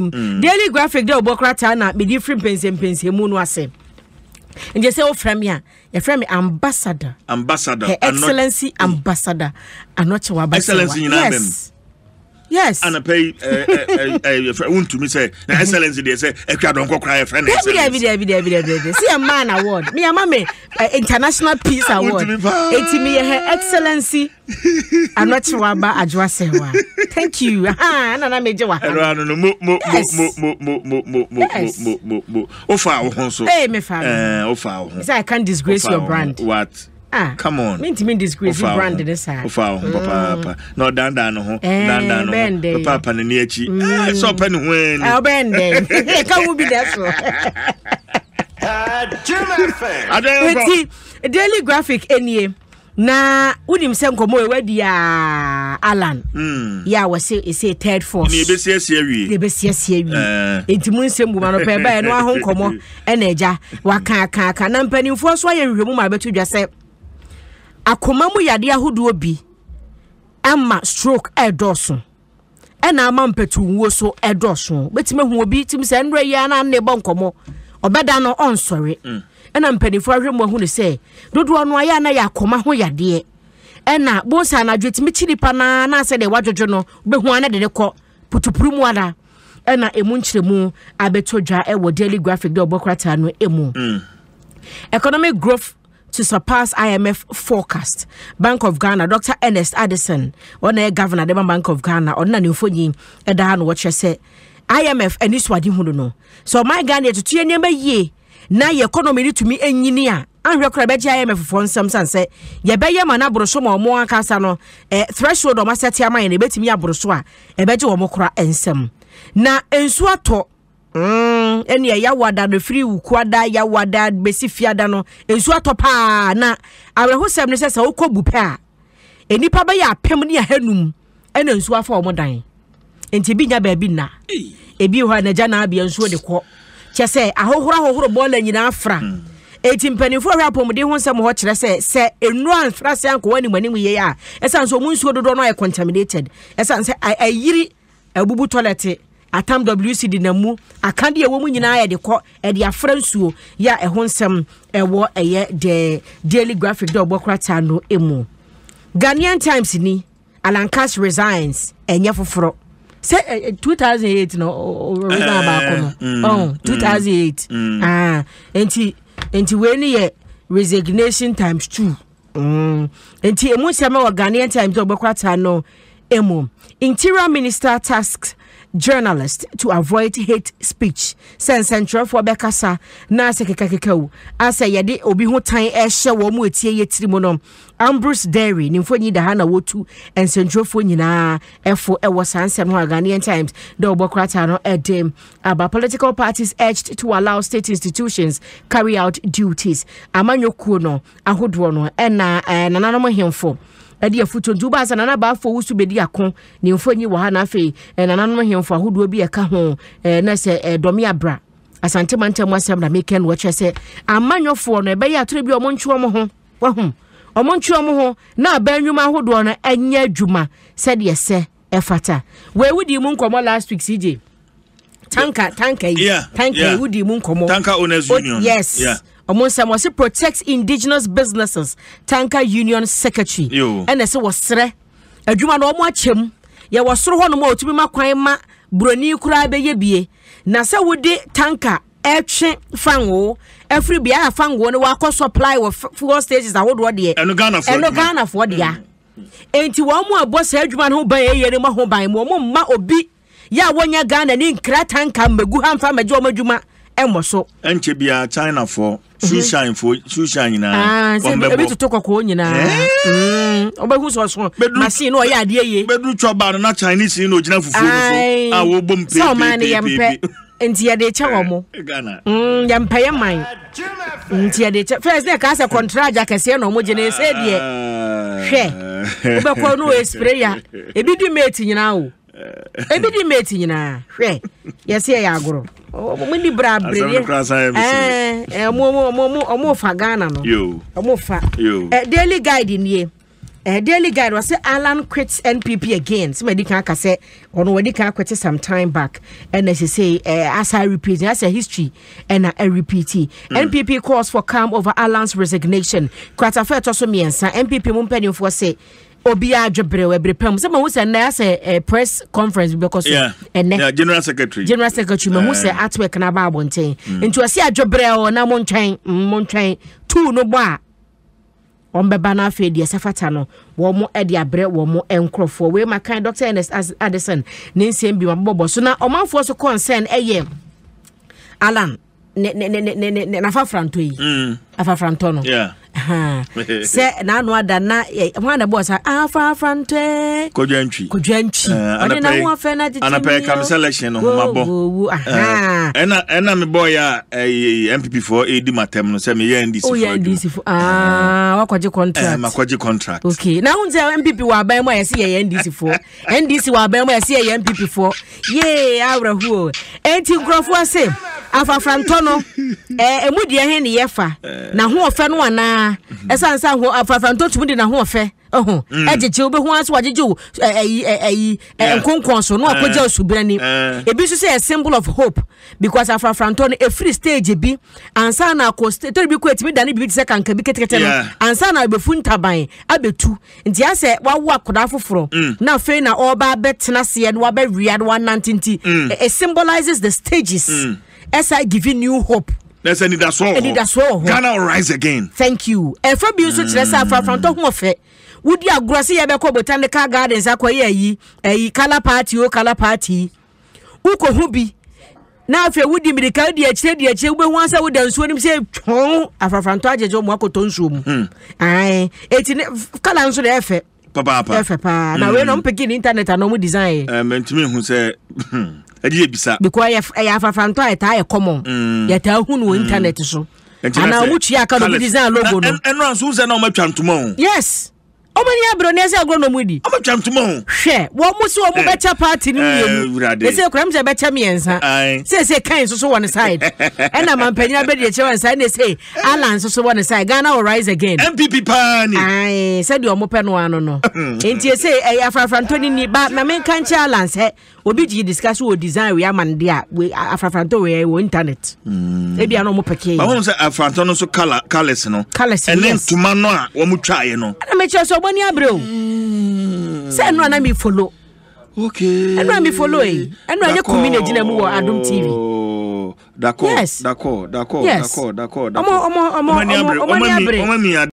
nim daily graphic dey obokrata na me different pense mu no ase and you say o frame ya your frame ambassador Her Excellency ambassador anoche wa ba Excellency yes and I pay want to me say na Excellency they say ekwa don kokra your friend every see a man award me amame international peace award eti me Her Excellency anoche wa ba adwasewa thank you na meje wa no mo ofa wo ho so me fa ofa wo ho say I can't disgrace your brand what come on. Mean disgrace your brand this side. Papa. No dan no ho. Dan no. Papa na ni achi. So pen when. Bend. Can be that so. Daily graphic enie. Na unim se nkomo e wadi ya Alan. Ya we say third force. Ni be siesie wi. Ni be siesie wi. Enti mu nsem bu ma no pe ba e no ahon komo e na eja waka na mpanimfo so aye hwemu ma betu dwa se akoma mu yade ahodo bi ama stroke edoso ena ama mpetu nwo so edoso betime hu obi tim se nre ya na ne bo nkomo obeda no onsori ena mpanifo ahwemu ahu ne se dodo no aya na yakoma ho yade ena bonsa na dwetimi chiripa na se de wadwodwo no behu ana de ko putupuru mu ada ena emu nchiremu abetodwa ewo daily graphic de obokrata no emu economic growth to surpass IMF forecast. Bank of Ghana, Dr. Ernest Addison, one governor, the Bank of Ghana, or none of you, and the what you say. IMF and this wadi huno. So my Ghana to tia near ye. Now your economy to me engineer. And your crabby IMF for some say, ye bay your mana brosoma or more casano, threshold or masatia mine, a bet me a broswa, a bet you mokra ensem. Na enswato. Eni ya wada no free ukwada ya wada besifia da no ensu atopa na awehosem ne sese okobu pe a enipa ba ya apem ne hanum ena ensu afa omodan enti bi nya ba bi na ebi ho na ja na abia ensu de ko chese ahohoro bola nyina afra eti mpanifo hwa apomde ho nsem ho kire se enu anfra se anko wani manim ye a esan so munsuo dodo no ay contaminated esan se ayiri abubu toilet atam WCD namu akande ewo mu nyina ya de ko e de afransuo ya ehon nsem ewo eye de daily graphic de obokrata no emu Ghanaian Times ni Alankas resigns enye foforo say 2008 no resign ba ko no 2008 enti we ni ye resignation times 2 enti emu nsem wa Ghanaian Times de obokrata no emu Interior Minister tasks journalist to avoid hate speech sense central for bekasa na sekekakekau asa yede obi ho tan ehye wo mu etie yetiri mu no Ambrose Dairy nimfonyi da hana wotu ensentrofo nyina efo ewo sansem ho Ghanaian Times the obokrata no edem about political parties urged to allow state institutions carry out duties amanyokuo no ahodo no na nananom hemfo edi afuto nduba sana na ba fo wusu bedi akon ni mfonyi wa ha na afei nananom hemfo ahodo bi eka ho na se domi abra asante mantem wasem na meken wo chese amanyofo no ebe ya atore bi omonchuo mo ho wahum omonchuo mo ho na ba nwuma ahodo no anya adwuma se de se efata we wudi mu nkomo last week CJ tanka wudi mu nkomo tanka owners union yes Omonsa was protects indigenous businesses tanka union secretary and ese wasre adwuma no omo achem ye wasoro ho no ma otumi makwan ma broni kura be ye bie na se wode tanka etwe fanwo every bia fanwo ne wa supply of fuel stations ahodo de eno Ghana for dia enti wo mo abosa adwuma no ban ye ne ma ho ban mo ma obi ya wonya Ghana ni nkra tanka magu hamfa maje o madwuma emoso enche bia China for Shushan na ebi to kokko nyina obahu so machine no ya ade ye bedu choba na Chinese no gina fufu so wo bom pe so man yempe enti ya de cha wo Ghana yempe yeman enti ya de cha first day ka se contract akese no mo gina se de hwe obekọ no sprayer ebi di mate nyina o hwe yesi ya agoro Mini bra brele omo fa Ghana no omo fa daily guide nie Daily Guide was say Alan quits NPP again. So medical can say on what can quit some time back. And as you say, as I repeat, as a history and a repeat. NPP calls for calm over Alan's resignation. Quite a fair to me and NPP Mumpeni for say. Obia Jabril, every pum. Someone who said, a press conference because General Secretary, who said at work and about one thing. Into a sea Jabril, now Montaigne, two no bar. On Babana Fedi, Safatano, one more Eddie Abre, one more Encroft, where my kind Dr. Ernest Addison, Nancy and Biwa Bobo. So now, Oman for so concern, Alan, Nafa Frantui, Afa Frantono. Yeah. Say na no ada na one the boss afa frante kudwanchi oni na ho afa na tete ana pay kam selection no mabo ena me boy ya MPP for edi matem no say me ya NDC for NDC for wakoje contract makoje contract okay na hunze MPP wa ban mo ya se ya NDC for NDC wa ban mo ya se ya MPP for ye awrahu enti grofo ase afa frantono emudi he ne yefa na ho ofa no ana esansa ho afafranto tumudi na ho ofe ejeje obehu anso wajeje nkonkon so no akoje osubrani ebi so say a symbol of hope because afafranto no a free stage bi ansa na ko stage bi ko etimi dane bi se kan ka bi ketekete no ansa na befu ntaban abetu nti ase wawo akoda foforo na fe na oba betena se no abawia no 19 it symbolizes the stages as I give you new hope. Let's end that's all. Ghana will rise again. Thank you. And for being such as from Tomofe, would you agree? Yabeko Botanical Gardens, Aquaye, a color party or color party? Uko Hubi. Now, if you would be the Caldia, the once I would dance when him say, oh, Afafrantaje, Mako Tonsum. Aye, 18 colors to the effort. Papa, now we're not picking internet and no design. To me, who say, because I have a front a common yet I who internet so and I which ya can design logo and runs who's an old tomorrow. Yes. How many abrones are going to moody? I'm a jump tomorrow. Share what was so better party in they say crimes are better me answer. Says a kind so one side. And I'm penny bed and side they say Alan so one side Ghana will rise again. MPP pani. I said you are open one no. Ain't you say I have from 20 but my main can't challenge Obiji discuss what design we are man there we Afranto we internet. Maybe I know more peke. I want to say Afranto so colors no. Colors and then to man no one mu try no. I make sure so money bro. Say no na me follow. Okay. And me follow and no community na mu Adom TV. D'accord. Yes. D'accord. Yes. D'accord. Omo